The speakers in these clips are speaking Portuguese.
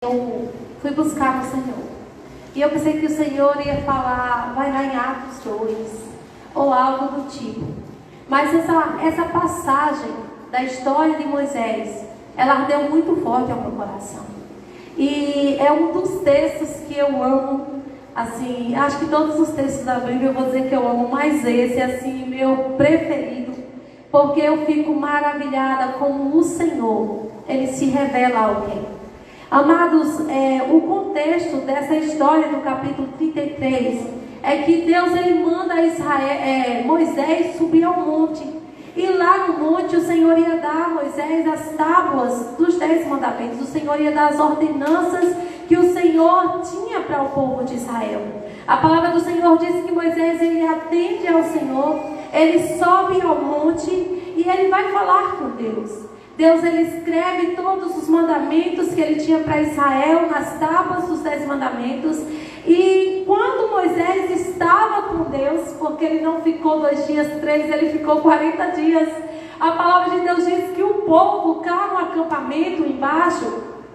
Eu fui buscar no Senhor. E eu pensei que o Senhor ia falar, vai lá em Atos 2, ou algo do tipo. Mas essa passagem da história de Moisés, ela ardeu muito forte ao meu coração. E é um dos textos que eu amo, assim, acho que todos os textos da Bíblia eu vou dizer que eu amo, mas esse, assim, meu preferido, porque eu fico maravilhada como o Senhor, Ele se revela a alguém. Amados, o contexto dessa história do capítulo 33 é que Deus ele manda Moisés subir ao monte. E lá no monte o Senhor ia dar a Moisés as tábuas dos 10 mandamentos. O Senhor ia dar as ordenanças que o Senhor tinha para o povo de Israel. A palavra do Senhor diz que Moisés ele atende ao Senhor, ele sobe ao monte e ele vai falar com Deus. Deus ele escreve todos os mandamentos que ele tinha para Israel nas tábuas dos 10 mandamentos. E quando Moisés estava com Deus, porque ele não ficou 2 dias, 3, ele ficou 40 dias. A palavra de Deus diz que o povo cá no acampamento embaixo,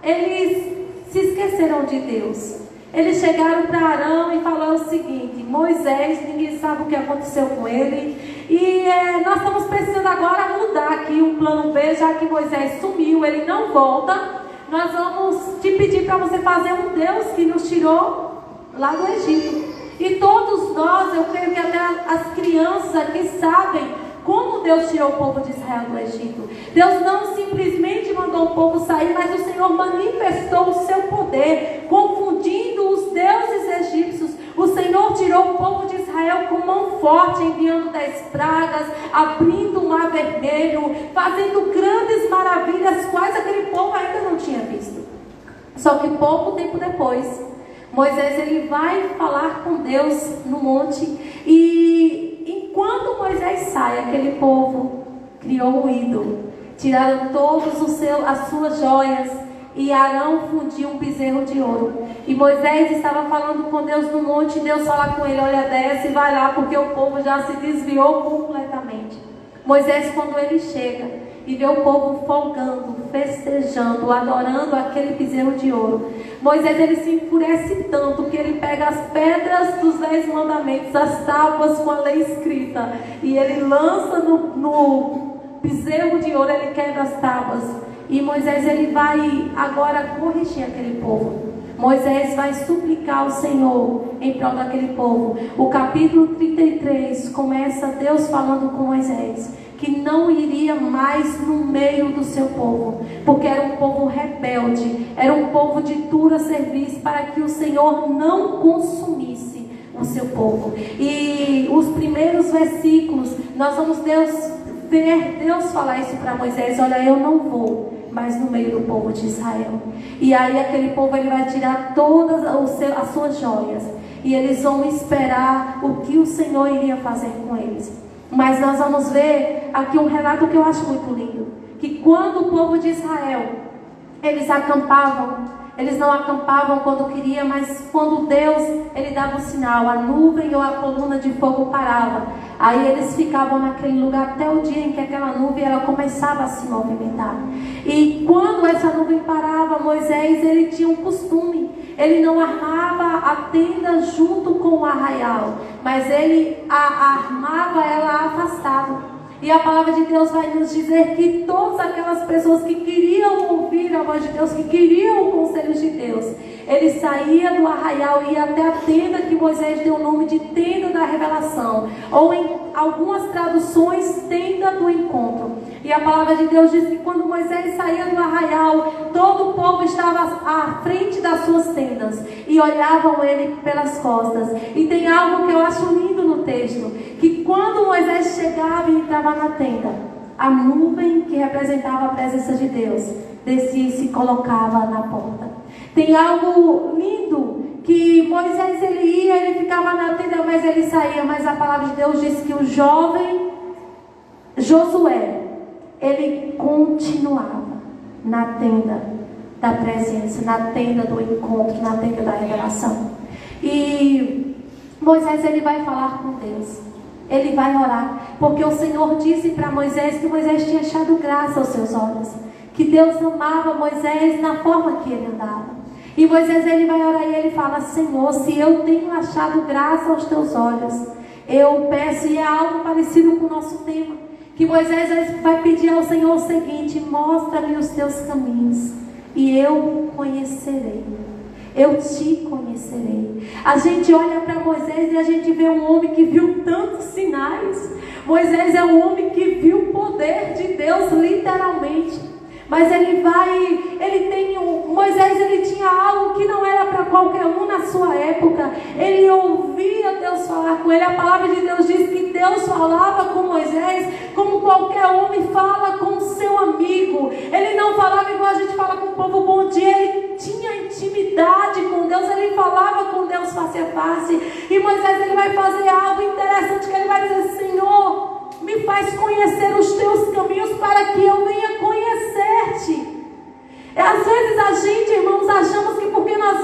eles se esqueceram de Deus. Eles chegaram para Arão e falaram o seguinte: Moisés, ninguém sabe o que aconteceu com ele. E nós estamos precisando agora mudar aqui um plano B, já que Moisés sumiu, ele não volta. Nós vamos te pedir para você fazer um Deus que nos tirou lá do Egito. E todos nós, eu creio que até as crianças aqui sabem como Deus tirou o povo de Israel do Egito. Deus não simplesmente mandou o povo sair, mas o Senhor manifestou o seu poder, confundindo os deuses egípcios. O Senhor tirou o povo de Israel com mão forte, enviando 10 pragas, abrindo o mar vermelho, fazendo grandes maravilhas, quais aquele povo ainda não tinha visto. Só que pouco tempo depois, Moisés ele vai falar com Deus no monte, e enquanto Moisés sai, aquele povo criou um ídolo, tiraram todas as suas joias, e Arão fundiu um bezerro de ouro. E Moisés estava falando com Deus no monte, e Deus fala com ele: olha, desce e vai lá, porque o povo já se desviou completamente. Moisés, quando ele chega e vê o povo folgando, festejando, adorando aquele bezerro de ouro, Moisés ele se enfurece tanto que ele pega as pedras dos 10 mandamentos, as tábuas com a lei escrita, e ele lança no bezerro de ouro, ele quebra as tábuas. E Moisés ele vai agora corrigir aquele povo. Moisés vai suplicar ao Senhor em prol daquele povo. O capítulo 33 começa Deus falando com Moisés que não iria mais no meio do seu povo, porque era um povo rebelde, era um povo de dura serviço, para que o Senhor não consumisse o seu povo. E os primeiros versículos, nós vamos ver Deus falar isso para Moisés: olha, eu não vou mais no meio do povo de Israel. E aí aquele povo ele vai tirar todas as suas joias, e eles vão esperar o que o Senhor iria fazer com eles. Mas nós vamos ver aqui um relato que eu acho muito lindo, que quando o povo de Israel eles acampavam, eles não acampavam quando queria, mas quando Deus ele dava o sinal, a nuvem ou a coluna de fogo parava, aí eles ficavam naquele lugar até o dia em que aquela nuvem ela começava a se movimentar. E quando essa nuvem parava, Moisés ele tinha um costume: ele não armava a tenda junto com o arraial, mas ele armava ela afastado. E a palavra de Deus vai nos dizer que todas aquelas pessoas que queriam ouvir a voz de Deus, que queriam o conselho de Deus, ele saía do arraial e ia até a tenda que Moisés deu o nome de tenda da revelação, ou em algumas traduções, tenda do encontro. E a palavra de Deus diz que quando Moisés saía do arraial, todo o povo estava à frente das suas tendas e olhavam ele pelas costas. E tem algo que eu acho lindo no texto, que quando Moisés chegava e entrava na tenda, a nuvem que representava a presença de Deus descia e se colocava na porta. Tem algo lindo, que Moisés ele ia, ele ficava na tenda, mas ele saía. Mas a palavra de Deus diz que o jovem Josué, ele continuava na tenda da presença, na tenda do encontro, na tenda da revelação. E Moisés ele vai falar com Deus, ele vai orar, porque o Senhor disse para Moisés que Moisés tinha achado graça aos seus olhos, que Deus amava Moisés na forma que ele andava. E Moisés, ele vai orar e ele fala: Senhor, se eu tenho achado graça aos teus olhos, eu peço, e é algo parecido com o nosso tema, que Moisés vai pedir ao Senhor o seguinte: mostra-me os teus caminhos, e eu conhecerei. Eu te conhecerei. A gente olha para Moisés e a gente vê um homem que viu tantos sinais. Moisés é um homem que viu o poder de Deus literalmente. Mas Moisés ele tinha algo que não era para qualquer um na sua época. Ele ouvia Deus falar com ele. A palavra de Deus diz que Deus falava com Moisés como qualquer homem fala com seu amigo. Ele não falava igual a gente fala com o povo bom dia. Ele tinha intimidade com Deus. Ele falava com Deus face a face. E Moisés ele vai fazer algo interessante, que ele vai dizer: Senhor, me faz conhecer os teus caminhos para que eu venha conhecer-te. Às vezes a gente, irmãos, achamos que porque nós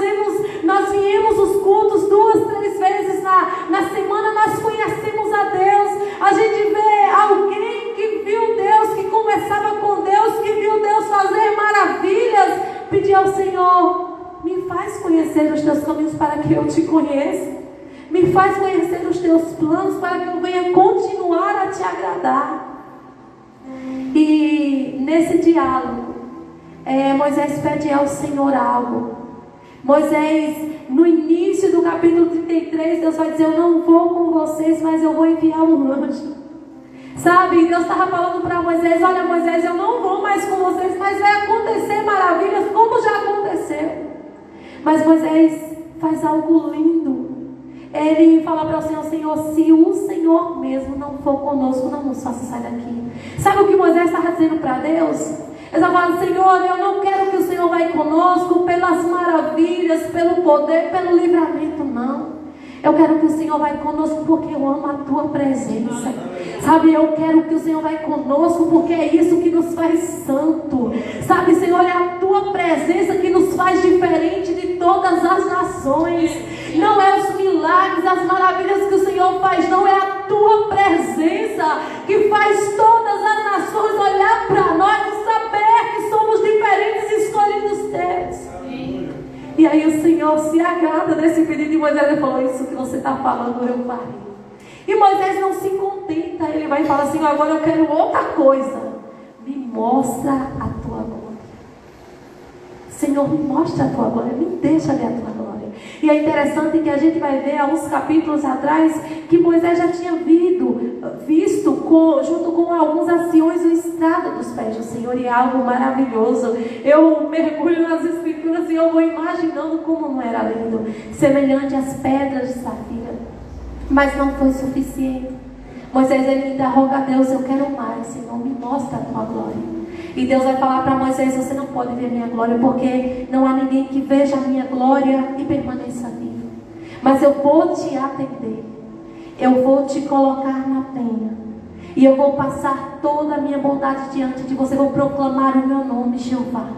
viemos os cultos 2, 3 vezes na semana, nós conhecemos a Deus. A gente vê alguém que viu Deus, que conversava com Deus, que viu Deus fazer maravilhas, pedir ao Senhor: me faz conhecer os teus caminhos para que eu te conheça. Me faz conhecer os teus planos para que eu venha continuar a te agradar. E nesse diálogo, Moisés pede ao Senhor algo. Moisés, no início do capítulo 33, Deus vai dizer: eu não vou com vocês, mas eu vou enviar um anjo. Sabe, Deus estava falando para Moisés: olha Moisés, eu não vou mais com vocês, mas vai acontecer maravilhas como já aconteceu. Mas Moisés faz algo lindo. Ele fala para o Senhor: Senhor, se o Senhor mesmo não for conosco, não nos faça sair daqui. Sabe o que Moisés estava dizendo para Deus? Ele estava falando: Senhor, eu não quero que o Senhor vá conosco pelas maravilhas, pelo poder, pelo livramento, não. Eu quero que o Senhor vá conosco porque eu amo a tua presença. Sabe, eu quero que o Senhor vá conosco porque é isso que nos faz santo. Sabe, Senhor, é a tua presença que nos faz diferente de todas as nações. Não é os milagres, as maravilhas que o Senhor faz, não, é a tua presença que faz todas as nações olhar para nós e saber que somos diferentes e escolhidos teus. E aí o Senhor se agrada desse pedido de Moisés. Ele falou: isso que você está falando, eu farei. E Moisés não se contenta. Ele vai falar assim: agora eu quero outra coisa. Me mostra a tua glória. Senhor, me mostra a tua glória. Me deixa ver a tua glória. E é interessante que a gente vai ver há uns capítulos atrás que Moisés já tinha visto junto com alguns anciões o estrado dos pés do Senhor, e algo maravilhoso. Eu mergulho nas escrituras e eu vou imaginando como não era lindo, semelhante às pedras de safira. Mas não foi suficiente. Moisés ele ainda roga a Deus: eu quero mais, Senhor, me mostra a tua glória. E Deus vai falar para Moisés: você não pode ver a minha glória, porque não há ninguém que veja a minha glória e permaneça vivo. Mas eu vou te atender, eu vou te colocar na penha, e eu vou passar toda a minha bondade diante de você. Eu vou proclamar o meu nome, Jeová.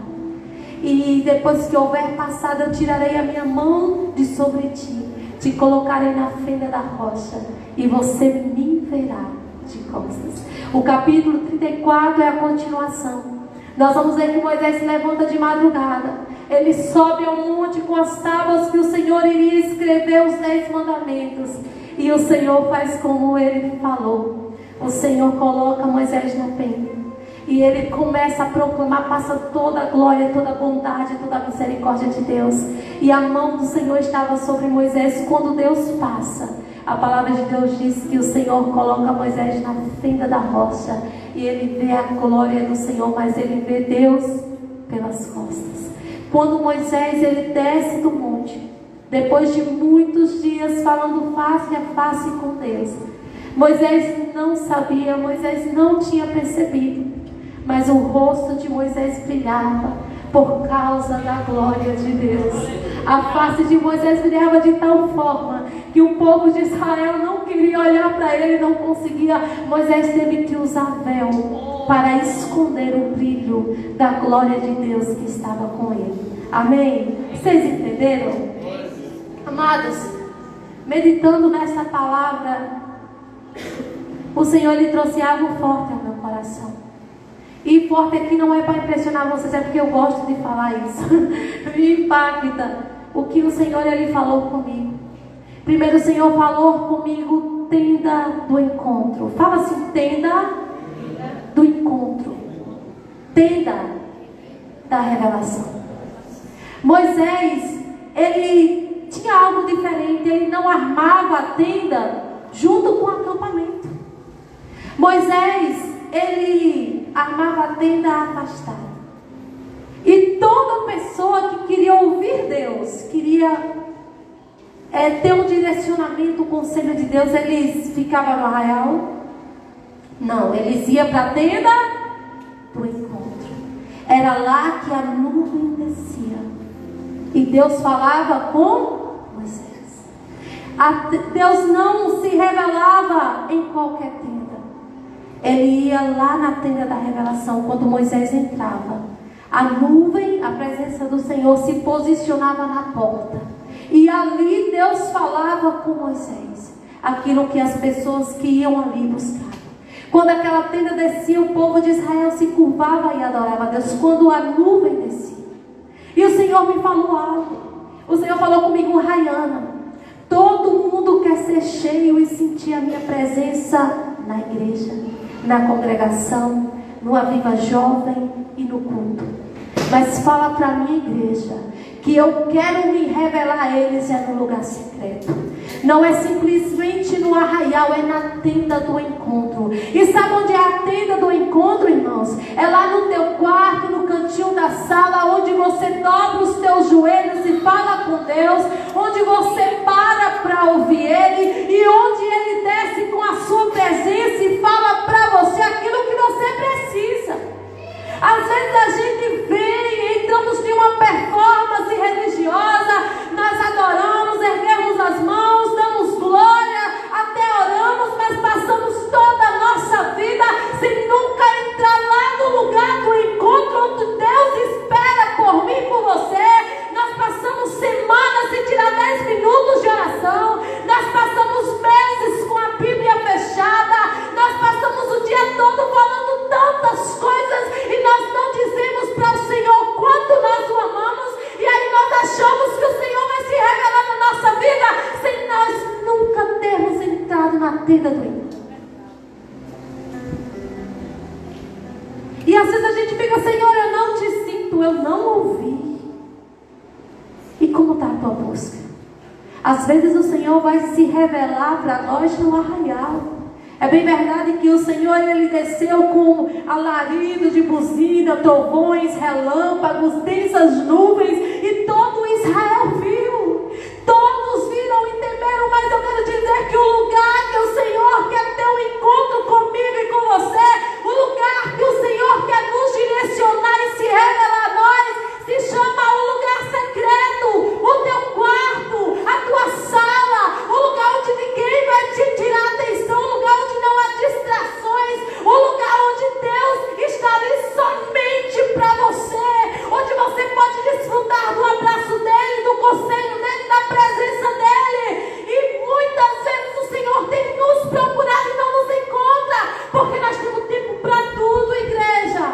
E depois que houver passado, eu tirarei a minha mão de sobre ti, te colocarei na fenda da rocha, e você me verá de costas. O capítulo 34 é a continuação. Nós vamos ver que Moisés se levanta de madrugada. Ele sobe ao monte com as tábuas que o Senhor iria escrever os 10 mandamentos. E o Senhor faz como ele falou. O Senhor coloca Moisés na penha. E ele começa a proclamar, passa toda a glória, toda a bondade, toda a misericórdia de Deus. E a mão do Senhor estava sobre Moisés. Quando Deus passa, a palavra de Deus diz que o Senhor coloca Moisés na fenda da rocha. E ele vê a glória do Senhor, mas ele vê Deus pelas costas. Quando Moisés ele desce do monte, depois de muitos dias falando face a face com Deus, Moisés não sabia, Moisés não tinha percebido, mas o rosto de Moisés brilhava por causa da glória de Deus. A face de Moisés brilhava de tal forma que o povo de Israel não queria olhar para ele, não conseguia. Moisés teve que usar véu para esconder o brilho da glória de Deus que estava com ele. Amém? Vocês entenderam? Amados, meditando nessa palavra, o Senhor lhe trouxe algo forte ao meu coração. E forte aqui não é para impressionar vocês, é porque eu gosto de falar isso. Me impacta o que o Senhor ele falou comigo. Primeiro o Senhor falou comigo, tenda do encontro. Fala assim, tenda do encontro. Tenda da revelação. Moisés, ele tinha algo diferente. Ele não armava a tenda junto com o acampamento. Moisés, ele armava a tenda afastada. E toda pessoa que queria ouvir Deus, queria ter um direcionamento, o conselho de Deus, eles ficavam no arraial? Não, eles iam para a tenda do encontro. Era lá que a nuvem descia. E Deus falava com Moisés. Deus não se revelava em qualquer tenda. Ele ia lá na tenda da revelação. Quando Moisés entrava, a nuvem, a presença do Senhor se posicionava na porta. E ali Deus falava com Moisés aquilo que as pessoas que iam ali buscavam. Quando aquela tenda descia, o povo de Israel se curvava e adorava a Deus. Quando a nuvem descia. E o Senhor me falou algo. O Senhor falou comigo, Rayana, todo mundo quer ser cheio e sentir a minha presença na igreja, na congregação, no Aviva Jovem e no culto. Mas fala para a minha igreja que eu quero me revelar a eles é no lugar secreto. Não é simplesmente no arraial, é na tenda do encontro. E sabe onde é a tenda do encontro, irmãos? É lá no teu quarto, no cantinho da sala, onde você dobra os teus joelhos e fala com Deus, onde você para ouvir Ele, e onde Ele desce com a sua presença e fala para você aquilo que você precisa. Às vezes a gente vem e entramos em uma performance religiosa, nós adoramos, erguemos as mãos, damos glória, até oramos, mas passamos toda a nossa vida sem nunca entrar lá no lugar do encontro onde Deus espera por mim e por você. Nós passamos semanas sem tirar 10 minutos de oração, nós passamos meses com a Bíblia fechada, nós passamos o dia todo falando tantas coisas e nós não dizemos para o Senhor quanto nós o amamos, e aí nós achamos que o Senhor vai se revelar na nossa vida sem nós nunca termos entrado na tenda do encontro. E às vezes a gente fica, Senhor, eu não te sinto, eu não ouvi. E como está a tua busca? Às vezes o Senhor vai se revelar para nós no arraial. É bem verdade que o Senhor, Ele desceu com alarido de buzina, trovões, relâmpagos, densas nuvens, e todo Israel viu. Todos viram e temeram, mas eu quero dizer que o lugar que o Senhor quer ter um encontro comigo e com você, o lugar que o Senhor quer nos direcionar e se revelar a nós, se chama o lugar secreto, o teu quarto, a tua sala, o lugar onde ninguém vai te tirar atenção, o lugar onde não há distrações, o lugar onde Deus está ali somente para você, onde você pode desfrutar do abraço dEle, do conselho dEle, da presença dEle. E muitas vezes o Senhor tem nos procurado e não nos encontra, porque nós temos tempo para tudo, igreja.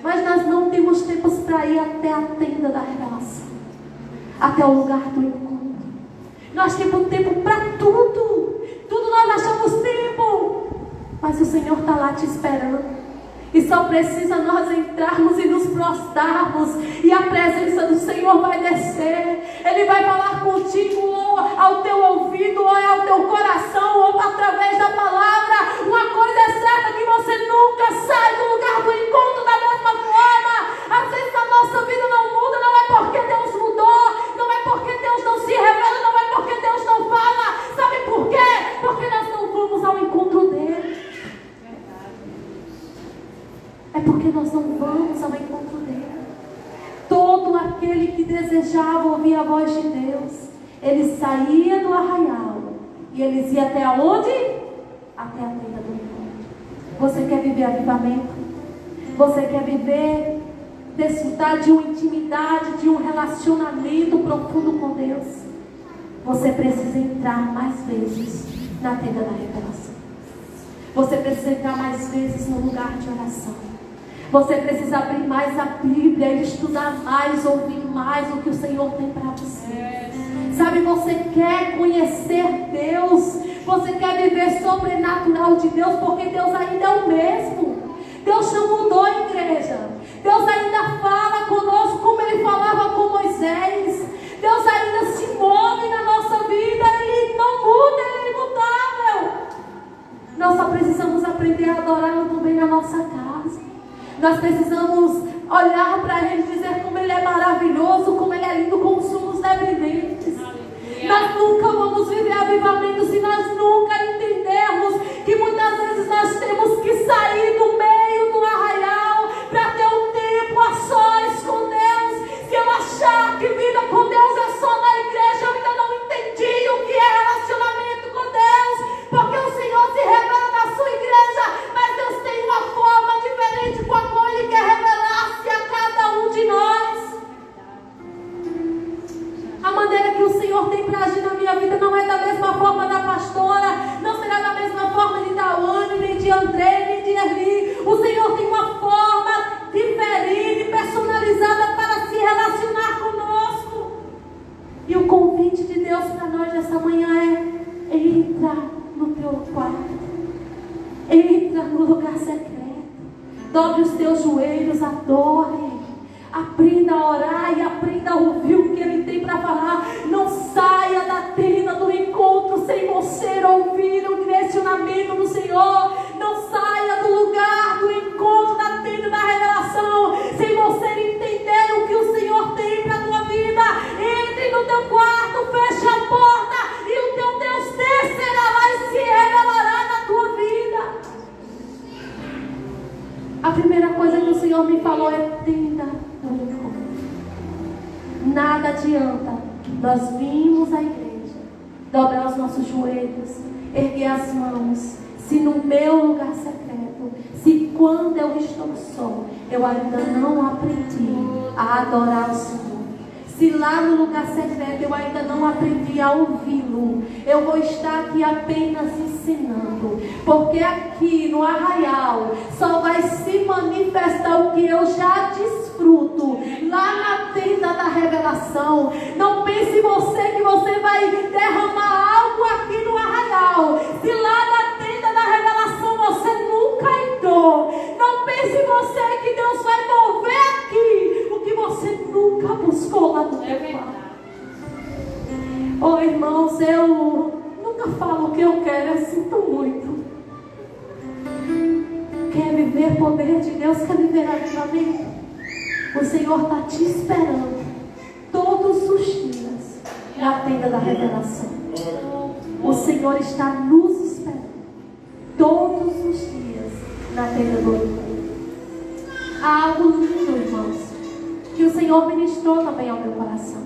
Mas nós não temos tempo para ir até a tenda da revelação, até o lugar do encontro. Nós temos tempo para tudo. Tudo nós achamos tempo. Mas o Senhor está lá te esperando. E só precisa nós entrarmos e nos prostrarmos. E a presença do Senhor vai descer. Ele vai falar contigo, ou ao teu ouvido, ou ao teu coração, ou através da palavra. Uma coisa é certa, que você nunca sai do lugar do encontro da mesma forma. Às vezes a nossa vida não muda, não é porque Deus mudou, não é porque Deus não se revela, não é porque Deus não fala. Sabe por quê? Porque nós não vamos ao encontro dele. É porque nós não vamos ao encontro dele. Todo aquele que desejava ouvir a voz de Deus, ele saía do arraial e eles iam até onde? Até a tenda do encontro. Você quer viver avivamento? Você quer viver, desfrutar de uma intimidade, de um relacionamento profundo com Deus? Você precisa entrar mais vezes na tenda da revelação. Você precisa entrar mais vezes no lugar de oração. Você precisa abrir mais a Bíblia, estudar mais, ouvir mais o que o Senhor tem para você. Sabe, você quer conhecer Deus, você quer viver sobrenatural de Deus, porque Deus ainda é o mesmo. Deus não mudou, igreja. Deus ainda fala conosco como Ele falava com Moisés. Deus ainda se move na nossa vida. Ele não muda, Ele é imutável. Nós só precisamos aprender a adorá-lo também na nossa casa. Nós precisamos olhar para Ele e dizer como Ele é maravilhoso, como Ele é lindo, como somos dependentes. Nós nunca vamos viver avivamento se nós nunca entendermos que muitas vezes nós temos que sair do meio do arraial para ter um tempo a sós com Deus. Se eu achar que vida com Deus é só na igreja, eu ainda não entendi o que é relacionamento com Deus, porque o Senhor se revela na sua igreja, mas Deus tem uma forma diferente com a qual Ele quer revelar-se a cada um de nós. A maneira que o Senhor tem para agir na minha vida não é da mesma forma da pastora, não será da mesma forma de Dawane, nem de André, nem de Erli. O Senhor tem uma forma diferente, personalizada para se relacionar conosco. E o convite de Deus para nós nessa manhã é: entra no teu quarto, entra no lugar secreto, dobre os teus joelhos, adore. Aprenda a orar e aprenda a ouvir o que Ele tem para falar. Não saia da tenda do encontro sem você ouvir o direcionamento do Senhor. Não saia do lugar do encontro, da tenda da revelação, sem você entender o que o Senhor tem para a tua vida. Entre no teu quarto, feche a porta e o teu Deus descerá lá e se revelará na tua vida. A primeira coisa que o Senhor me falou é: tenda do encontro. Nada adianta nós virmos à igreja, dobrar os nossos joelhos, erguer as mãos, se no meu lugar secreto, se quando eu estou só, eu ainda não aprendi a adorar o Senhor. Se lá no lugar secreto eu ainda não aprendi a ouvi-lo, eu vou estar aqui apenas ensinando. Porque aqui no arraial só vai se manifestar o que eu já desfruto lá na tenda da revelação. Não pense você que você vai derramar algo aqui no arraial, se lá na tenda da revelação você nunca entrou. Não pense você que Deus vai mover aqui o que você nunca buscou lá no teu quarto. Oh, irmãos, eu nunca falo o que eu quero, eu sinto muito. Quer viver poder de Deus, quer viver avivamento? O Senhor está te esperando todos os dias na tenda da revelação. O Senhor está nos esperando todos os dias na tenda do encontro. Há algo lindo, irmãos, que o Senhor ministrou também ao meu coração.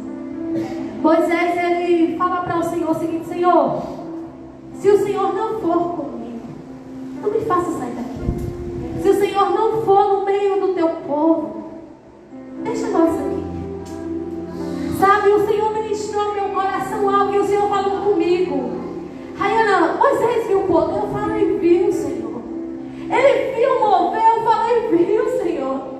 Moisés, ele fala para o Senhor o seguinte: Senhor, se o Senhor não for comigo, não me faça sair daqui. Se o Senhor não for no meio do teu povo, deixa nós aqui. Sabe, o Senhor ministrou ao meu coração algo e o Senhor falou comigo. Rayana, Moisés viu o poder? Eu falei: viu, Senhor. Ele viu mover? Eu falei: viu, Senhor.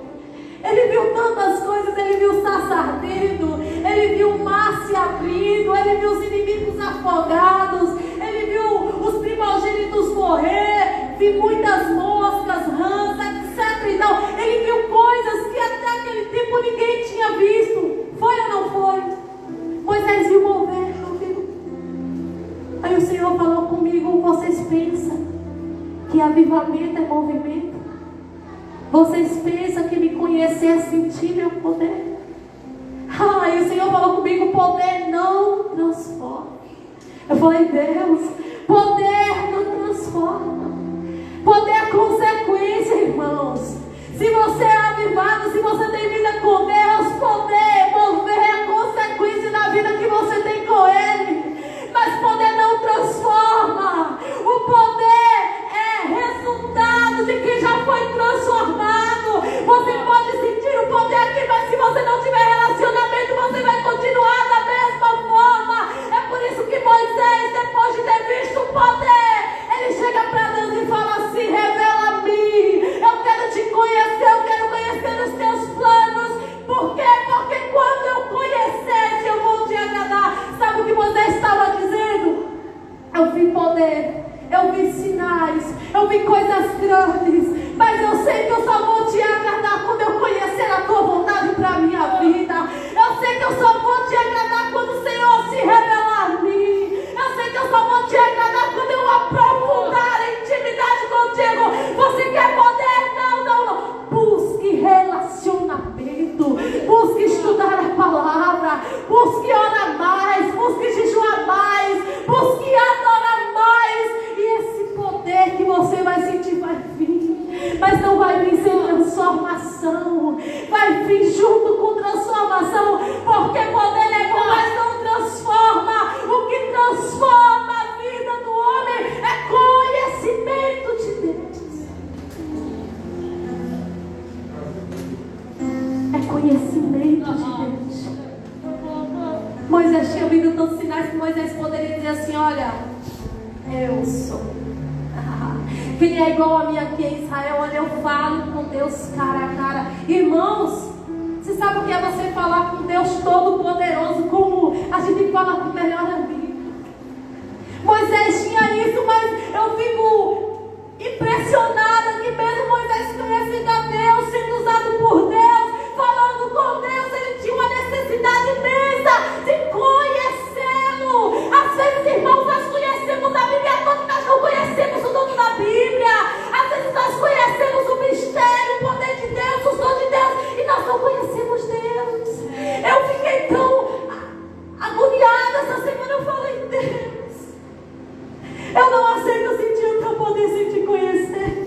Ele viu tantas coisas, ele viu o sarça ardendo, ele viu o mar se abrindo, ele viu os inimigos afogados, ele viu os primogênitos morrer, viu muitas moscas, rãs, etc. Então, ele viu coisas que até aquele tempo ninguém tinha visto. Foi ou não foi? Moisés viu mover, não viu? Aí o Senhor falou comigo: vocês pensam que avivamento é movimento? Vocês pensam que me conhecer é sentir meu poder? E o Senhor falou comigo: poder não transforma. Eu falei: Deus, poder não transforma. Poder é consequência, irmãos. Se você é avivado, se você tem vida com Deus, poder, mover é consequência da vida que você tem com Ele. Mas poder não transforma. O poder é resultado de quem já foi transformado. Você pode sentir o poder aqui, mas se você não tiver relacionamento, você vai continuar da mesma forma. É por isso que Moisés, depois de ter visto o poder, ele chega para Deus e fala assim: revela a mim, eu quero te conhecer, eu quero Eu vi poder, eu vi sinais, eu vi coisas grandes, mas eu sei que eu só vou te agradar quando eu conhecer a tua vontade para a minha vida. Eu sei que eu só vou te agradar quando o Senhor se revelar a mim. Eu sei que eu só vou te agradar quando eu aprofundar a intimidade contigo. Você quer poder? Não, não, não. Busque relacionamento, busque estudar a palavra, busque orar mais, busque jejuar mais, busque adorar mais. E esse poder que você vai sentir vai vir, mas não vai vir sem transformação, vai vir junto com transformação, porque poder é bom, mas não transforma. O que transforma a vida do homem é conhecimento de Deus. É conhecimento de Deus. Moisés tinha visto tantos sinais que Moisés poderia dizer assim: olha, eu sou. Quem é igual a mim aqui em Israel, olha, eu falo com Deus cara a cara. Irmãos, você sabe o que é você falar com Deus Todo-Poderoso, como a gente fala com o melhor amigo? Moisés tinha isso, mas eu fico impressionada que mesmo Moisés conhecendo a Deus, sendo usado por Deus, falando com Deus, ele tinha uma necessidade imensa de conhecê-lo. Às vezes, irmãos, nós conhecemos a Bíblia toda, nós não conhecemos o dono da Bíblia. Às vezes nós conhecemos o mistério, o poder de Deus, o som de Deus, e nós não conhecemos Deus. Eu fiquei tão agoniada essa semana, eu falei: Deus, eu não aceito sentir o teu poder sem te conhecer.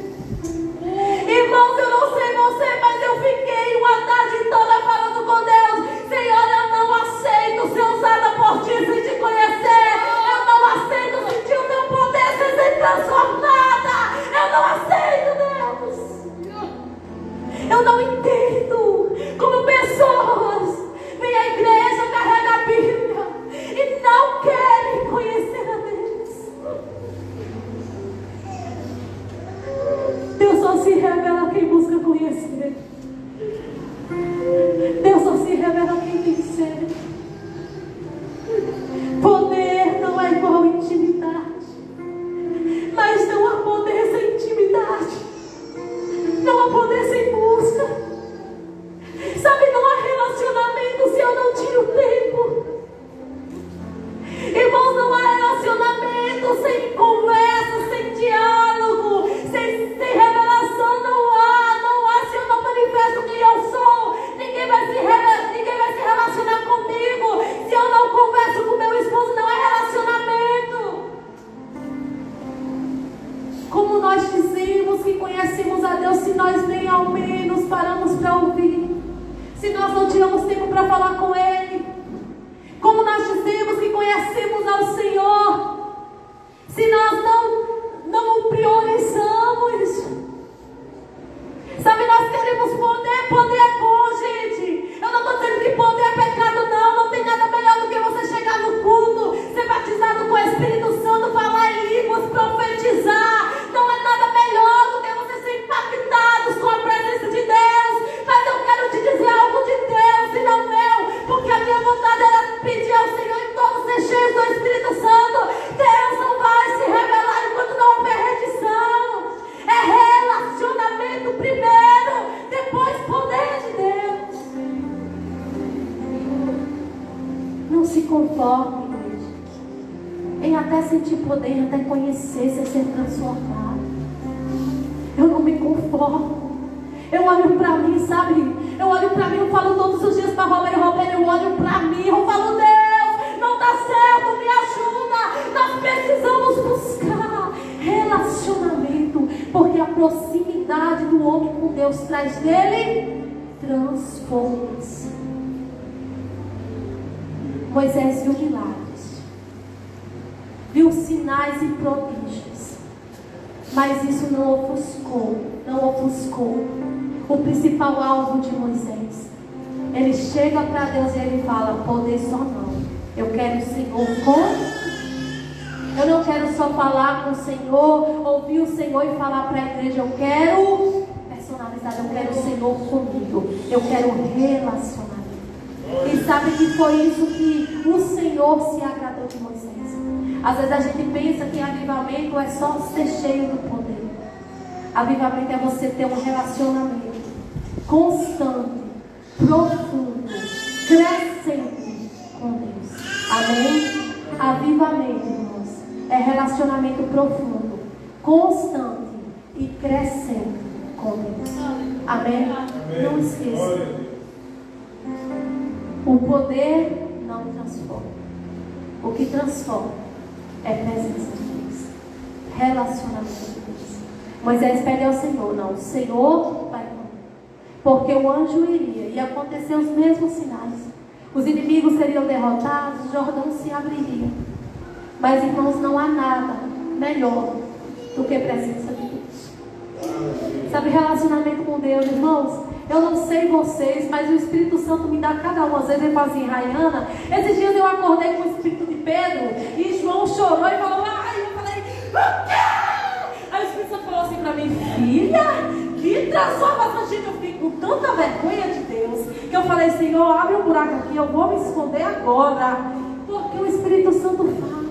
Irmãos, eu não sei você, mas eu fiquei uma tarde toda falando com Deus: Senhor, eu não aceito ser usada por ti sem te conhecer. Eu não aceito sentir o teu poder sem ser transformada. Eu não aceito, Deus. Eu não entendo como pessoas vêm à igreja, carregam a Bíblia e não querem conhecer a Deus. Deus só se revela a quem busca conhecer. Deus só se revela a quem tem sede. Poder não é igual a intimidade, mas não há poder sem intimidade, não há poder sem busca. Sabe, não há relacionamento se eu não tiro tempo. Irmãos, não há relacionamento sem conversa, sem diálogo, sem revelação. Não há se eu não manifesto quem eu sou. Ninguém vai se relacionar comigo se eu não converso com meu esposo. Não é relacionamento. Como nós dizemos que conhecemos a Deus se nós nem ao menos paramos para ouvir, se nós não tiramos tempo para falar com Ele? Como nós dizemos que conhecemos ao Senhor se nós não o priorizamos? Sabe, nós queremos poder. Poder é bom, gente. Eu não estou dizendo que poder é pecado, não. Não tem nada melhor do que você chegar no culto, ser batizado com o Espírito Santo, falar em línguas, profetizar. Não é nada melhor do que você ser impactado com a presença de Deus. Mas eu quero te dizer algo de Deus e não meu, porque a minha vontade era pedir ao Senhor em todos ser cheios do Espírito Santo. Deus não vai se revelar enquanto não houver redição. É relacionamento primeiro, depois poder de Deus. Não se conforme, igreja, em até sentir poder, até conhecer, sem ser transformado. Eu não me conformo. Eu olho para mim, sabe? Eu olho para mim, eu falo todos os dias para Roberto, eu olho para mim, eu falo: Deus, não dá certo, me ajuda. Nós precisamos buscar relacionamento, porque a proximidade do homem com Deus traz dele transformação. Moisés viu milagres, viu sinais e prodígios, mas isso não ofuscou o principal alvo de Moisés. Ele chega para Deus e ele fala: poder só não, eu quero o Senhor com. Eu não quero só falar com o Senhor, ouvir o Senhor e falar para a igreja. Eu quero personalizado, eu quero o Senhor comigo, eu quero relacionamento. E sabe que foi isso que o Senhor se agradou de Moisés. Às vezes a gente pensa que avivamento é só ser cheio do poder. Avivamento é você ter um relacionamento constante, profundo, crescente com Deus. Amém? Avivamento, irmãos, é relacionamento profundo, constante e crescente com Deus. Amém? Não esqueça. O poder não transforma. O que transforma é a presença de Deus, relacionamento de Deus. Moisés pede ao Senhor, não, o Senhor vai com ele, porque o anjo iria e acontecer os mesmos sinais. Os inimigos seriam derrotados, o Jordão se abriria. Mas, irmãos, não há nada melhor do que a presença de Deus. Sabe, relacionamento com Deus, irmãos? Eu não sei vocês, mas o Espírito Santo me dá cada um. Às vezes ele fala assim, Rayana, esses dias eu acordei com o Espírito de Pedro e João chorou e falou, ai, eu falei, o quê? Aí o Espírito Santo falou assim pra mim, filha, que transformação. Gente, eu fiquei com tanta vergonha de Deus que eu falei, Senhor, abre um buraco aqui, eu vou me esconder agora. Porque o Espírito Santo fala.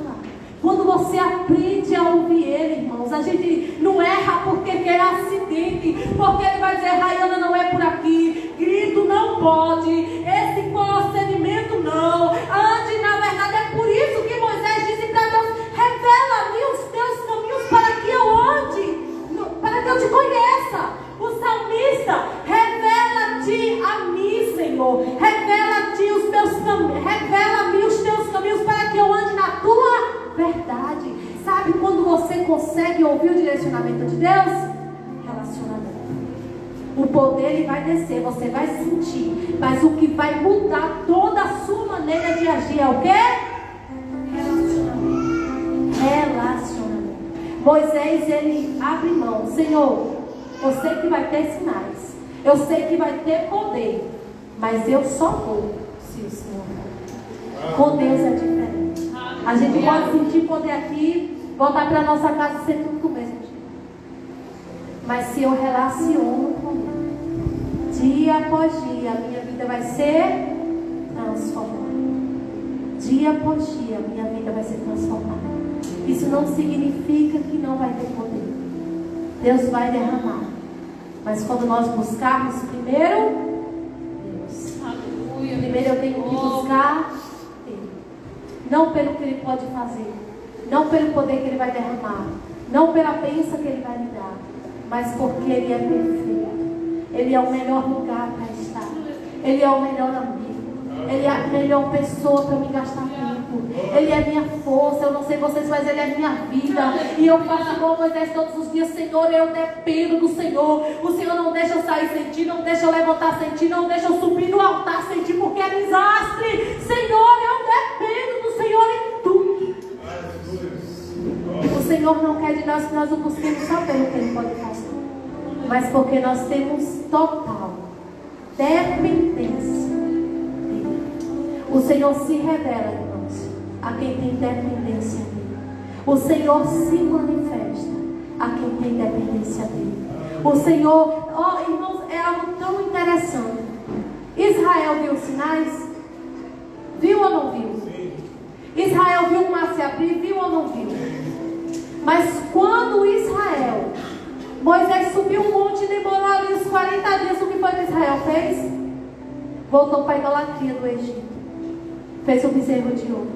Quando você aprende a ouvir Ele, irmãos, a gente não erra porque quer acidente, porque Ele vai dizer, Rayana, não é por aqui, grito não pode, esse procedimento não, ande, na verdade é por isso que Moisés disse para Deus, revela-me os teus caminhos para que eu ande, para que eu te conheça. O salmista, revela-te a mim, Senhor, revela-te os teus caminhos, revela-me os teus caminhos para que eu ande na tua verdade. Sabe quando você consegue ouvir o direcionamento de Deus? Relacionamento. O poder ele vai descer, você vai sentir, mas o que vai mudar toda a sua maneira de agir é o quê? Relacionamento. Moisés, ele abre mão. Senhor, eu sei que vai ter sinais, eu sei que vai ter poder, mas eu só vou se o Senhor for. Com Deus é diferente. A gente pode sentir poder aqui, voltar para a nossa casa e ser tudo do mesmo jeito. Mas se eu relaciono com Ele, dia após dia, a minha vida vai ser transformada. Dia após dia, a minha vida vai ser transformada. Isso não significa que não vai ter poder. Deus vai derramar. Mas quando nós buscarmos primeiro Deus. Primeiro eu tenho que buscar Ele. Não pelo que Ele pode fazer, não pelo poder que Ele vai derramar, não pela bênção que Ele vai me dar, mas porque Ele é perfeito. Ele é o melhor lugar para estar. Ele é o melhor amigo. Ele é a melhor pessoa para me gastar tempo. Ele é minha força. Eu não sei vocês, mas Ele é minha vida. E eu faço igual Moisés todos os dias. Senhor, eu dependo do Senhor. O Senhor não deixa eu sair sem Ti, não deixa eu levantar sem Ti, não deixa eu subir no altar sem Ti, porque é desastre. Senhor, eu dependo do Senhor em tudo. O Senhor não quer de nós que nós o busquemos só pelo que Ele pode fazer, mas porque nós temos total dependência dEle. O Senhor se revela, irmãos, a quem tem dependência dEle. O Senhor se manifesta a quem tem dependência dEle. O Senhor, irmãos, é algo tão interessante. Israel viu sinais? Viu ou não viu? Israel viu o mar se abrir? Viu ou não viu? Mas quando Israel, Moisés subiu um monte e demorou ali uns 40 dias, o que foi que Israel fez? Voltou para a idolatria do Egito. Fez o bezerro de ouro.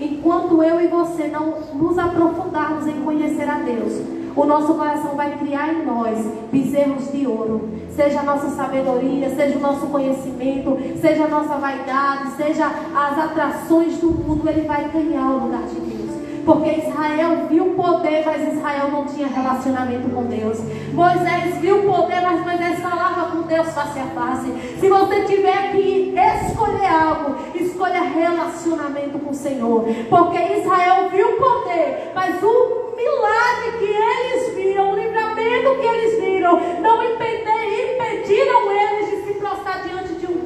Enquanto eu e você não nos aprofundarmos em conhecer a Deus, o nosso coração vai criar em nós bezerros de ouro. Seja a nossa sabedoria, seja o nosso conhecimento, seja a nossa vaidade, seja as atrações do mundo, ele vai ganhar o lugar de Deus. Porque Israel viu o poder, mas Israel não tinha relacionamento com Deus. Moisés viu o poder, mas Moisés falava com Deus face a face. Se você tiver que escolher algo, escolha relacionamento com o Senhor. Porque Israel viu o poder, mas o milagre que eles viram, o livramento que eles viram, não impediram eles de se prostrar diante de um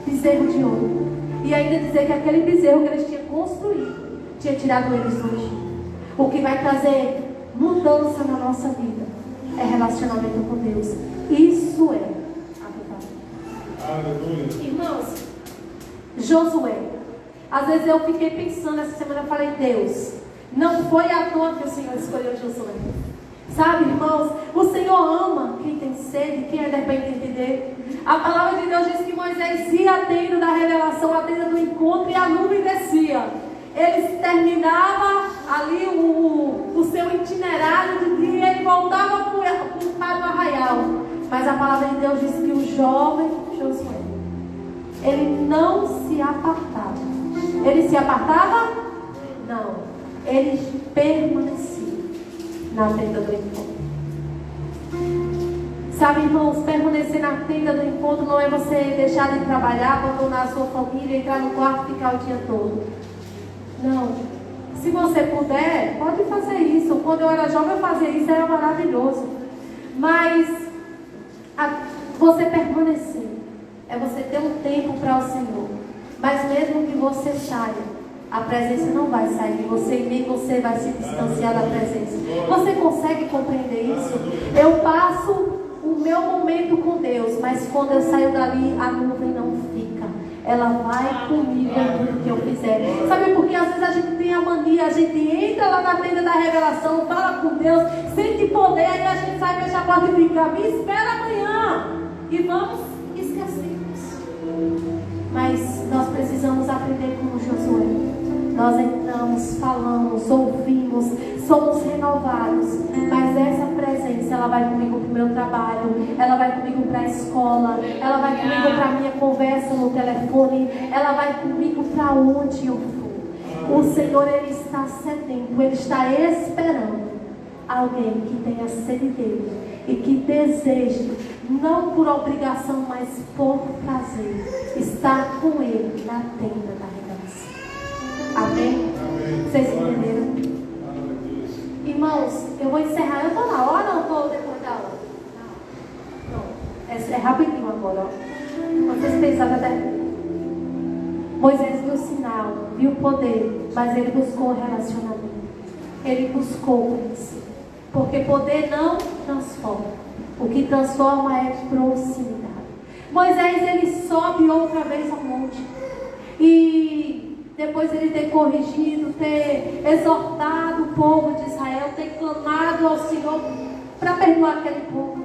bezerro de ouro. E ainda dizer que aquele bezerro que eles tinham construído tinha tirado eles do Egito. O que vai trazer mudança na nossa vida é relacionamento com Deus. Isso é avivamento. Irmãos, Josué, às vezes eu fiquei pensando essa semana, eu falei, Deus, Não foi à toa que o Senhor escolheu Josué. Sabe, irmãos, o Senhor ama quem tem sede, quem é dependente entender. A palavra de Deus diz que Moisés ia à tenda da revelação, à tenda do encontro, e a nuvem descia. Ele terminava ali o seu itinerário de dia, ele voltava para o arraial. Mas a palavra de Deus diz que o jovem Josué, ele não se apartava. Ele se apartava? Não. Ele permanecia na tenda do encontro. Sabe, irmãos, permanecer na tenda do encontro não é você deixar de trabalhar, abandonar a sua família, entrar no quarto e ficar o dia todo. Não. Se você puder, pode fazer isso. Quando eu era jovem, eu fazia isso, era maravilhoso. Mas você permanecer é você ter um tempo para o Senhor. Mas mesmo que você saia, a presença não vai sair de você e nem você vai se distanciar da presença. Você consegue compreender isso? Eu passo o meu momento com Deus, mas quando eu saio dali, a nuvem não fica. Ela vai comigo em tudo que eu fizer. Sabe por que às vezes a gente tem a mania, a gente entra lá na tenda da revelação, fala com Deus, sente poder, aí a gente sai, fecha a porta e fica, me espera amanhã. E vamos esquecermos. Mas nós precisamos aprender como Josué. Nós entramos, falamos, ouvimos, somos renovados. Mas essa presença, ela vai comigo para o meu trabalho, ela vai comigo para a escola, ela vai comigo para a minha conversa no telefone, ela vai comigo para onde eu for. O Senhor, Ele está sedento, Ele está esperando alguém que tenha sede dele e que deseje, não por obrigação, mas por prazer, estar com Ele na tenda da revelação. Amém? Vocês entenderam? Irmãos, eu vou encerrar. Eu estou na hora ou estou depois da hora? Não. É rapidinho agora. Ó. Vocês pensaram até. Moisés viu o sinal, viu o poder, mas ele buscou relacionamento. Ele buscou conhecer. Porque poder não transforma. O que transforma é proximidade. Moisés, ele sobe outra vez ao monte. E depois ele ter corrigido, ter exortado o povo de Israel, ter clamado ao Senhor para perdoar aquele povo.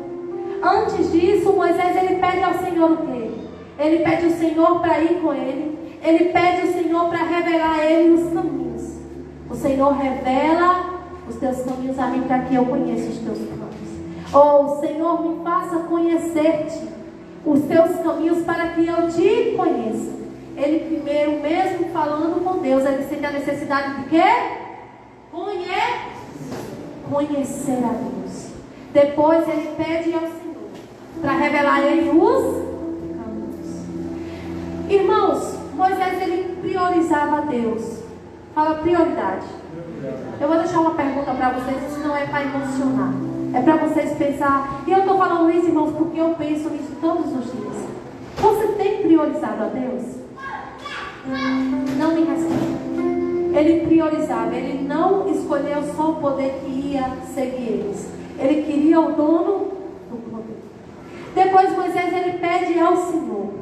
Antes disso, Moisés, ele pede ao Senhor o quê? Ele pede ao Senhor para ir com ele. Ele pede ao Senhor para revelar a ele os caminhos. O Senhor revela os teus caminhos a mim para que eu conheça os teus planos. Ou, Senhor, me faça conhecer-te, os teus caminhos para que eu te conheça. Ele primeiro, mesmo falando com Deus, ele sente a necessidade de quê? Conhecer a Deus. Depois ele pede ao Senhor para revelar a ele os caminhos. Irmãos, Moisés, ele priorizava a Deus. Fala prioridade. Eu vou deixar uma pergunta para vocês, isso não é para emocionar. É para vocês pensar. E eu estou falando isso, irmãos, porque eu penso nisso todos os dias. Você tem priorizado a Deus? Não me responde. Ele priorizava, ele não escolheu só o poder que ia seguir eles. Ele queria o dono do poder. Depois Moisés, ele pede ao Senhor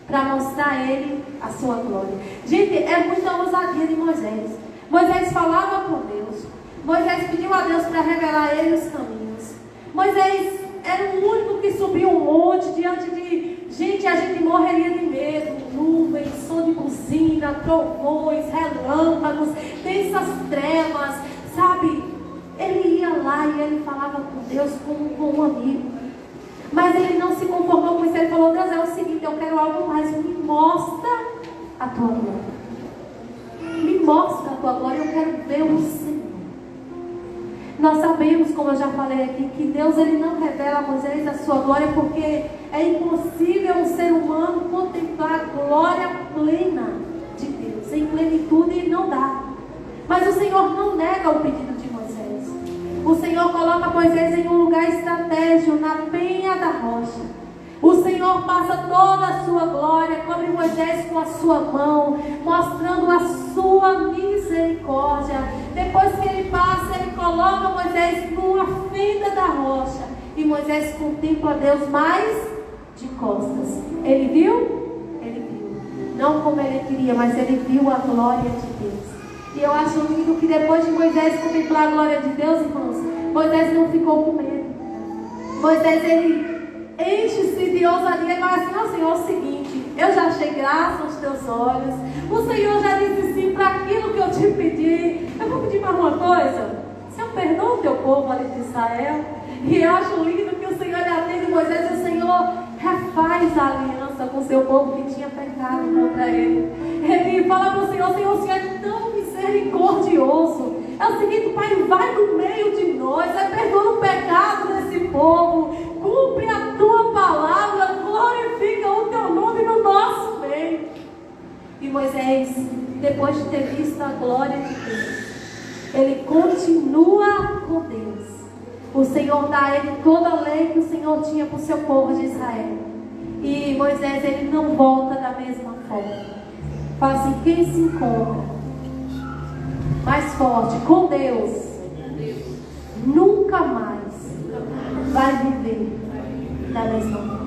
para mostrar a ele a sua glória. Gente, é muita ousadia de Moisés. Moisés falava com Deus. Moisés pediu a Deus para revelar a ele os caminhos. Moisés era o único que subiu um monte diante de gente, a gente morreria de medo. Nuvens, som de buzina, trovões, relâmpagos, densas trevas, sabe? Ele ia lá e ele falava com Deus como com um amigo. Mas ele não se conformou com isso. Ele falou: Deus, é o seguinte, eu quero algo mais. Me mostra a tua glória. Me mostra a tua glória, eu quero ver o Senhor. Nós sabemos, como eu já falei aqui, que Deus, ele não revela a Moisés a sua glória, porque é impossível um ser humano contemplar a glória plena de Deus. Em plenitude ele não dá. Mas o Senhor não nega o pedido de Moisés. O Senhor coloca Moisés em um lugar estratégico, na penha da rocha. O Senhor passa toda a sua glória, cobre Moisés com a sua mão, mostrando a sua misericórdia. Depois que ele passa, ele coloca Moisés numa fenda da rocha. E Moisés contempla a Deus mais de costas. Ele viu? Ele viu. Não como ele queria, mas ele viu a glória de Deus. E eu acho lindo que depois de Moisés contemplar a glória de Deus, irmãos, Moisés não ficou com medo. Moisés, ele enche-se de ousadia e fala assim: ó Senhor, é o seguinte, eu já achei graça aos teus olhos, o Senhor já disse sim para aquilo que eu te pedi. Eu vou pedir mais uma coisa: Senhor, perdoa o teu povo ali de Israel. E eu acho lindo que o Senhor lhe atende Moisés e o Senhor refaz a aliança com o seu povo que tinha pecado contra ele. Ele fala para o Senhor: Senhor, o Senhor é tão misericordioso. É o seguinte, Pai, vai no meio de nós, perdoa o pecado desse povo, cumpre a tua palavra, glorifica o teu nome no nosso meio. E Moisés, depois de ter visto a glória de Deus, ele continua com Deus. O Senhor dá a ele toda a lei que o Senhor tinha para o seu povo de Israel. E Moisés, ele não volta da mesma forma. Fala assim: quem se encontra mais forte com Deus, nunca mais vai viver da mesma forma.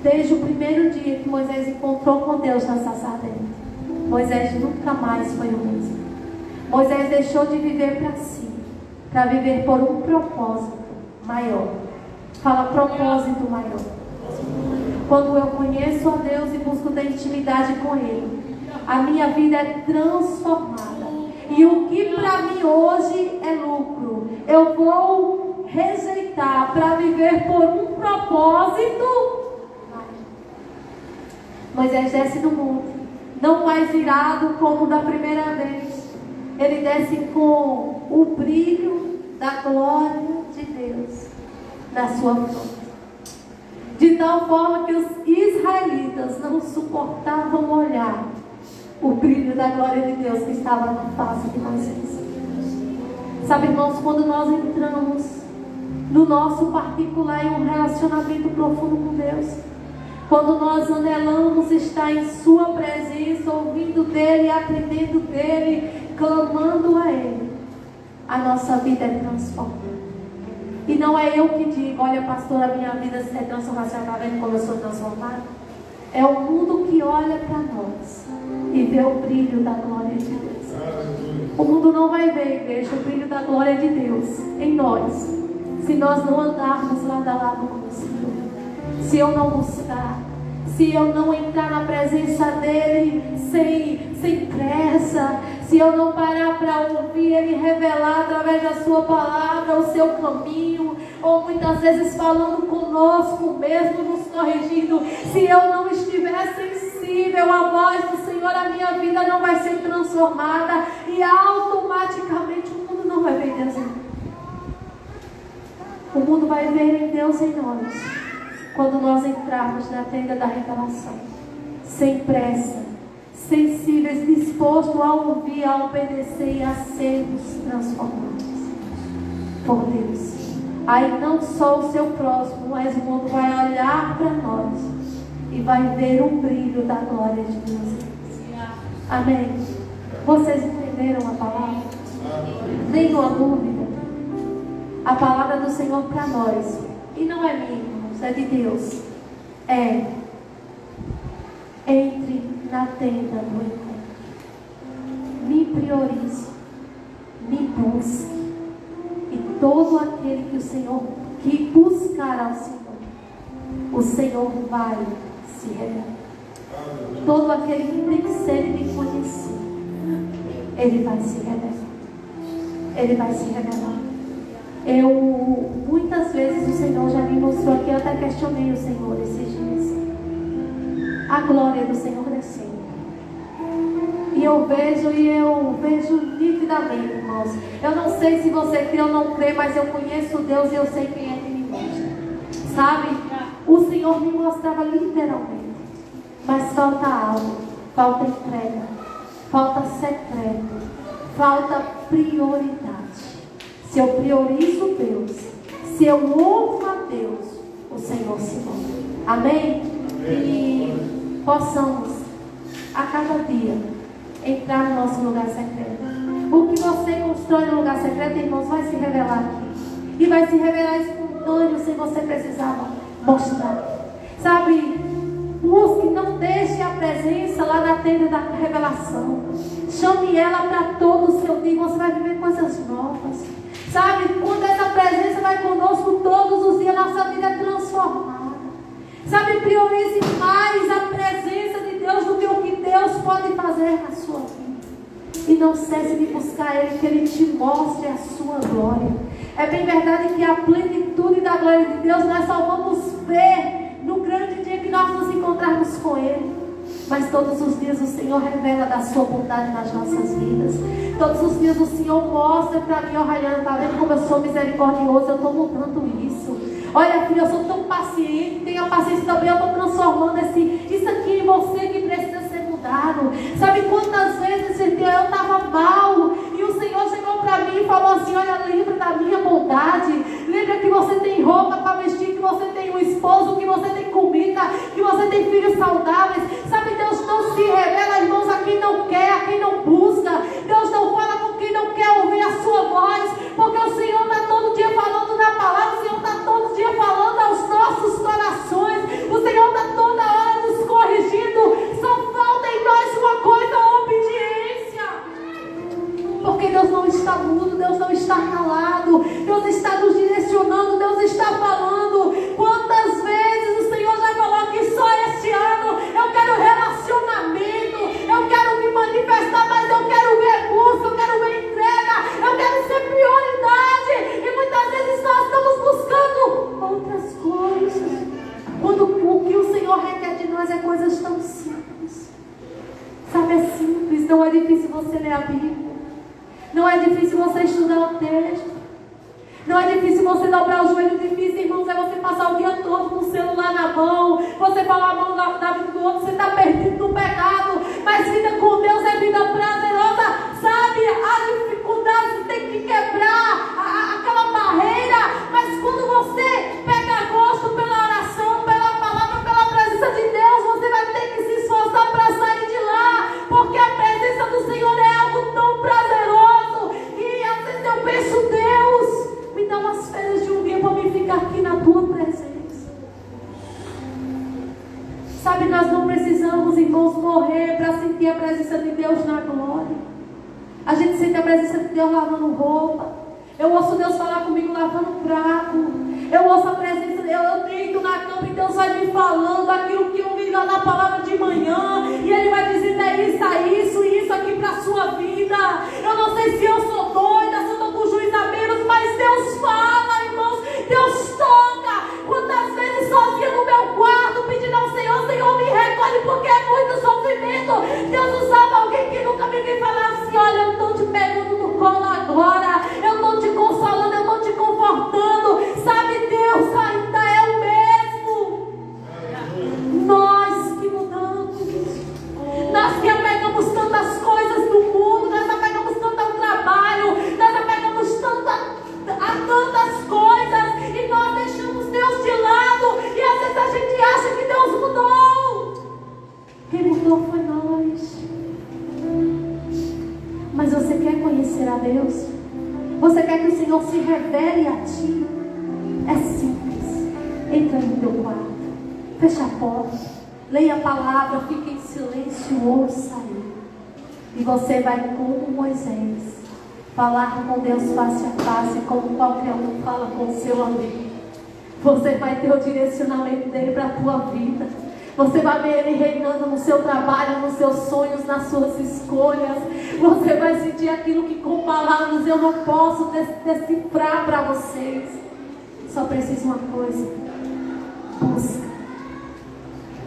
Desde o primeiro dia que Moisés encontrou com Deus na sarça ardente, Moisés nunca mais foi o mesmo. Moisés deixou de viver para si, para viver por um propósito maior. Fala, propósito maior. Quando eu conheço a Deus e busco ter intimidade com Ele, a minha vida é transformada. E o que para mim hoje é lucro, eu vou rejeitar para viver por um propósito. Moisés desce do monte, não mais irado como da primeira vez. Ele desce com o brilho da glória de Deus na sua fronte. De tal forma que os israelitas não suportavam olhar o brilho da glória de Deus que estava na face de Moisés. Sabe, irmãos, quando nós entramos no nosso particular em um relacionamento profundo com Deus, quando nós anelamos estar em sua presença, ouvindo dEle, aprendendo dEle, clamando a Ele, a nossa vida é transformada. E não é eu que digo: olha, pastor, a minha vida é transformada. Você está vendo como eu sou transformada? É o mundo que olha para nós e vê o brilho da glória de Deus. O mundo não vai ver, igreja, o brilho da glória de Deus em nós, se nós não andarmos lado a lado com o Senhor. Se eu não buscar, se eu não entrar na presença dEle sem pressa, se eu não parar para ouvir Ele revelar através da sua palavra o seu caminho, ou muitas vezes falando conosco mesmo, nos corrigindo, se eu não estiver sensível à voz do Senhor, a minha vida não vai ser transformada e automaticamente o mundo não vai ver Deus em mim. O mundo vai ver em Deus em nós quando nós entrarmos na tenda da revelação, sem pressa, sensíveis, dispostos a ouvir, a obedecer e a sermos transformados por Deus. Aí não só o seu próximo, mas o mundo vai olhar para nós e vai ver o brilho da glória de Deus. Amém? Vocês entenderam a palavra? Nenhuma dúvida. A palavra do Senhor para nós, e não é minha, irmãos, é de Deus, é: entre na tenda do encontro, me priorize, me busque, e todo aquele que o Senhor, que buscar ao Senhor, o Senhor vai se revelar. Todo aquele que tem sede de conhecer, Ele vai se revelar. Ele vai se revelar. Muitas vezes o Senhor já me mostrou aqui, eu até questionei o Senhor esses dias. A glória do Senhor descendo. E eu vejo nitidamente, irmãos. Eu não sei se você crê ou não crê, mas eu conheço Deus e eu sei quem é que me mostra. Sabe? O Senhor me mostrava literalmente. Mas falta algo. Falta entrega. Falta secreto. Falta prioridade. Se eu priorizo Deus, se eu louvo a Deus, o Senhor se move. Amém? E possamos a cada dia entrar no nosso lugar secreto. O que você constrói no lugar secreto, irmãos, vai se revelar aqui. E vai se revelar espontâneo, sem você precisar mostrar. Sabe, Busque, não deixe a presença lá na tenda da revelação. Chame ela para todo o seu dia. Você vai viver coisas novas. Sabe, quando essa presença vai conosco todos os dias, nossa vida é transformada. Sabe, priorize mais a presença de Deus do que o que Deus pode fazer na sua vida. E não cesse de buscar Ele, que Ele te mostre a sua glória. É bem verdade que a plenitude da glória de Deus nós só vamos ver no grande dia que nós nos encontrarmos com Ele. Mas todos os dias o Senhor revela da sua bondade nas nossas vidas. Todos os dias o Senhor mostra para mim, Rayana, está vendo como eu sou misericordioso? Eu estou mudando isso. Olha, filha, eu sou tão paciente. Tenha paciência também, eu estou transformando isso aqui em você que precisa ser mudado. Sabe quantas vezes eu estava mal e o Senhor chegou para mim e falou assim: olha, lembra da minha bondade. Lembra que você tem roupa para vestir, que você tem um esposo, que você tem comida, que você tem filhos saudáveis. Sabe, Deus não se revela, irmãos, a quem não quer, a quem não busca. Deus não fala com quem não quer ouvir a sua voz, porque o Senhor está todo dia falando na palavra, o Senhor está todo dia falando aos nossos corações, o Senhor está toda hora nos corrigindo. Só falta em nós uma coisa: a obediência. Porque Deus não está mudo, Deus não está calado, Deus está nos direcionando, Deus está falando. Quantas vezes o Senhor já falou que só este ano eu quero relacionamento, eu quero me manifestar, mas eu quero ver busca, eu quero ver entrega, eu quero ser prioridade. E muitas vezes nós estamos buscando outras coisas, quando o que o Senhor requer de nós é coisas tão simples. Sabe, é simples. Não é difícil você ler a Bíblia, não é difícil você estudar o texto, não é difícil você dobrar o joelho. Difícil, irmãos, é você passar o dia todo com o celular na mão, você falar a mão da vida do outro, você está perdido no pecado. Mas vida com Deus é vida prazerosa. Sabe, a dificuldade tem que quebrar aquela barreira. Mas quando você pega gosto pela oração, pela palavra, pela presença de Deus, você vai ter que se esforçar para sair de lá, porque a presença do Senhor é algo tão prazeroso. E às vezes eu penso: Deus, me dá umas férias de um dia para me ficar aqui na tua presença. Sabe, nós não precisamos, irmãos, morrer para sentir a presença de Deus na glória. A gente sente a presença de Deus lavando roupa. Eu ouço Deus falar comigo lavando prato. Eu ouço a presença de Deus, eu deito na cama e Deus vai me falando aquilo que eu vi lá na palavra de manhã. E Ele vai dizer: isso e isso aqui para a sua vida. Eu não sei se eu sou doida, se eu estou com juiz a menos, mas Deus fala, irmãos. Deus toca. Quantas vezes sozinha no meu quarto, pedindo ao Senhor: Senhor, me recolhe, porque é muito sofrimento. Deus usava alguém que nunca me veio falar assim: olha, eu estou te pegando no colo agora, eu estou te consolando, eu estou te confortando. Sabe, Deus ainda é o mesmo. Nós que mudamos, nós que apegamos tantas coisas no mundo, nós apegamos tanto ao trabalho, nós apegamos a tantas coisas, e nós deixamos Deus de lado. E às vezes a gente acha que Deus mudou. Quem mudou foi nós. Mas você quer conhecer a Deus? Você quer que o Senhor se revele a ti? É simples. Entra no teu quarto, fecha a porta, leia a palavra, fique em silêncio, ouça Ele. E você vai, como Moisés, falar com Deus face a face, como qualquer um fala com o seu amigo. Você vai ter o direcionamento dele para a tua vida. Você vai ver Ele reinando no seu trabalho, nos seus sonhos, nas suas escolhas. Você vai sentir aquilo que com palavras eu não posso decifrar para vocês. Só preciso uma coisa: busca,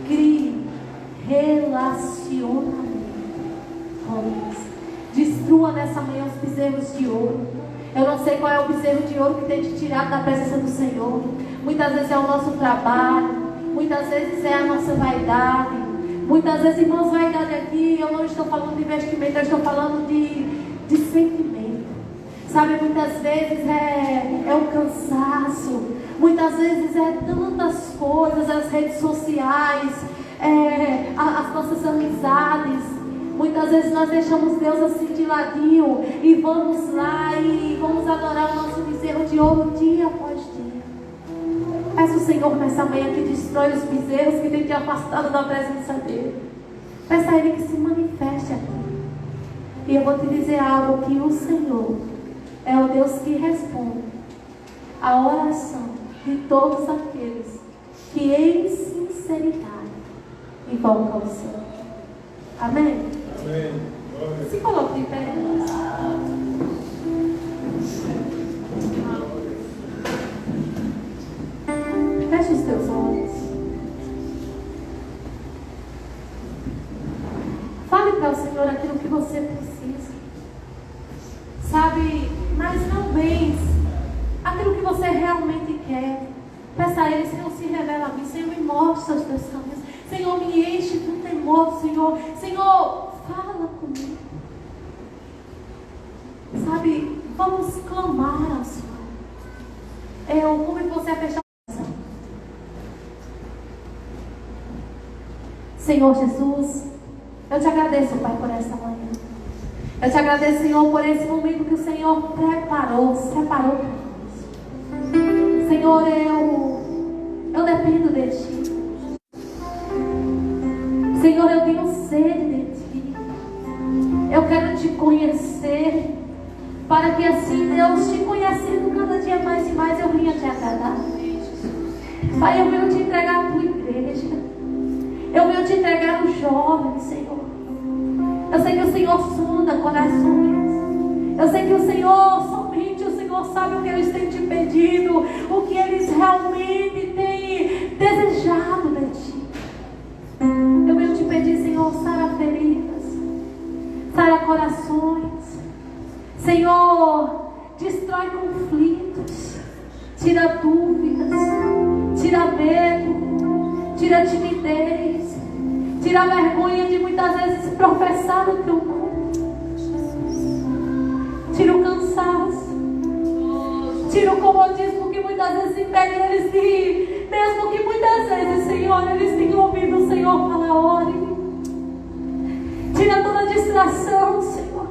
crie relacionamento com Deus. Destrua nessa manhã os bezerros de ouro. Eu não sei qual é o bezerro de ouro que tem te tirado da presença do Senhor. Muitas vezes é o nosso trabalho, muitas vezes é a nossa vaidade. Muitas vezes, irmãos, vaidade aqui, eu não estou falando de investimento, eu estou falando de sentimento. Sabe, muitas vezes é o cansaço, muitas vezes é tantas coisas, as redes sociais, as nossas amizades. Muitas vezes nós deixamos Deus assim de ladinho e vamos lá e vamos adorar o nosso bezerro de ouro dia após dia. Peça o Senhor nessa manhã que destrói os bezerros que tem te afastado da presença dele. Peça a Ele que se manifeste aqui. E eu vou te dizer algo, que o Senhor é o Deus que responde a oração de todos aqueles que em sinceridade invocam o Senhor. Amém? Amém. Se coloque de pé. Feche os teus olhos. Fale para o Senhor aquilo que você precisa. Sabe, mas não bens aquilo que você realmente quer. Peça a Ele: Senhor, se revela a mim. Senhor, me mostra os teus caminhos. Senhor, me enche com temor, Senhor. Senhor, fala comigo. Sabe, vamos clamar ao Senhor. Eu convido você a fechar. Senhor Jesus, eu te agradeço, Pai, por esta manhã. Eu te agradeço, Senhor, por esse momento que o Senhor separou para nós. Senhor, eu dependo de Ti. Senhor, eu tenho sede de Ti. Eu quero Te conhecer, para que assim, Deus, Te conhecendo cada dia mais e mais, eu venha Te agradar. Pai, eu venho Te entregar a Tua igreja. Eu venho Te entregar os jovens, Senhor. Eu sei que o Senhor sonda corações. Eu sei que o Senhor, somente o Senhor sabe o que eles têm Te pedido, o que eles realmente têm desejado de Ti. Eu venho Te pedir, Senhor, sara feridas, sara corações. Senhor, destrói conflitos, tira dúvidas, tira medo, tira timidez, tira a vergonha de muitas vezes professar o Teu nome, tira o cansaço, tira o comodismo que muitas vezes impede eles de ir, mesmo que muitas vezes, Senhor, eles tenham ouvido o Senhor falar: ore. Tira toda a distração, Senhor.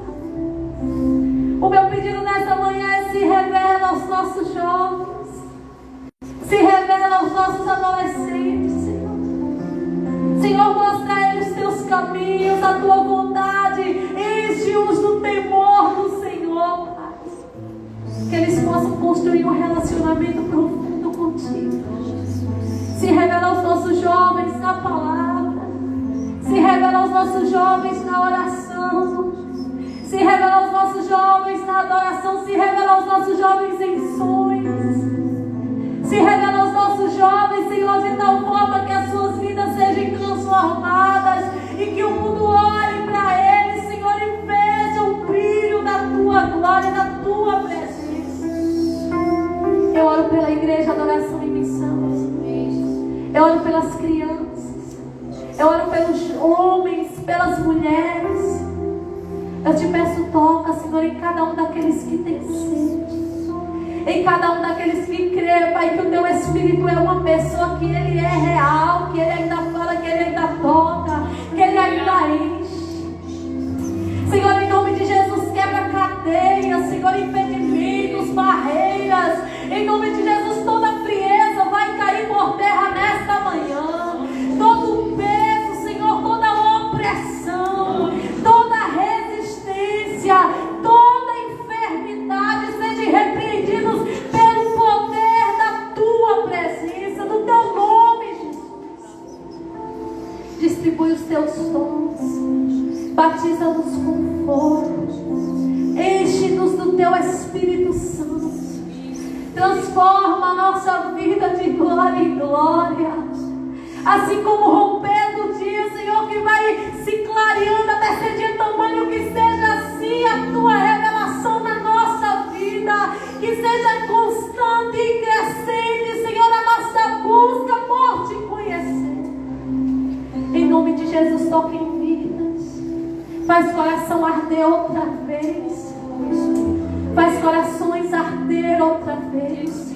O meu pedido nessa manhã é: se revela aos nossos jovens, se revela aos nossos adolescentes, Senhor. Senhor, mostra a eles Teus caminhos, a Tua vontade, enche-os do temor do Senhor, Pai. Que eles possam construir um relacionamento profundo contigo. Se revela aos nossos jovens na palavra, se revela aos nossos jovens na oração, se revela aos nossos jovens na adoração, se revela aos nossos jovens em sonhos, se revela aos nossos jovens, Senhor, de tal forma que as suas vidas sejam transformadas e que o mundo olhe para eles, Senhor, e veja o brilho da Tua glória, da Tua presença. Eu oro pela igreja Adoração e Missão. Eu oro pelas crianças. Eu oro pelos homens, pelas mulheres. Eu Te peço, toca, Senhor, em cada um daqueles que têm sede, em cada um daqueles que crê, Pai, que o Teu Espírito é uma pessoa, que Ele é real, que Ele ainda fala, que Ele ainda toca, que Ele ainda enche. Senhor, em nome de Jesus, quebra cadeias, Senhor, impedimentos, barreiras. Em nome de Jesus, toda frieza vai cair por terra nesta manhã. Todo o peso, Senhor, toda opressão, toda resistência, toda enfermidade sejam repreendidos pelo poder da Tua presença, do Teu nome, Jesus. Distribui os Teus dons, batiza-nos com fogo, enche-nos do Teu Espírito Santo, transforma a nossa vida de glória em glória, assim como romper do dia, Senhor, que vai se clareando até ser de tamanho, que seja assim a Tua revelação na nossa vida, que seja constante e crescente, Senhor, a nossa busca por Te conhecer. Em nome de Jesus, toque em vidas, faz coração arder outra vez, faz corações arder outra vez,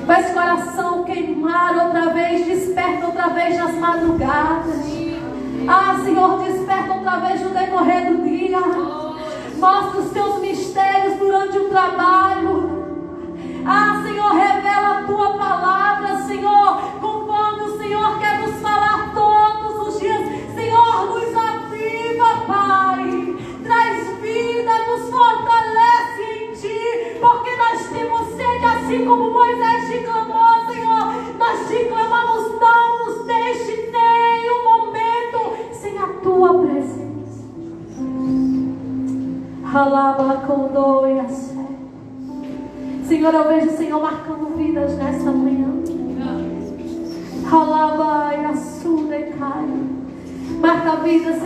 faz coração queimar outra vez, desperta outra vez nas madrugadas. Ah, Senhor, desperta outra vez no decorrer do dia. Mostra os Teus mistérios durante o trabalho. Ah, Senhor, revela a Tua palavra, Senhor, eu vejo o Senhor marcando vidas nessa manhã. Marca a vida, Senhor.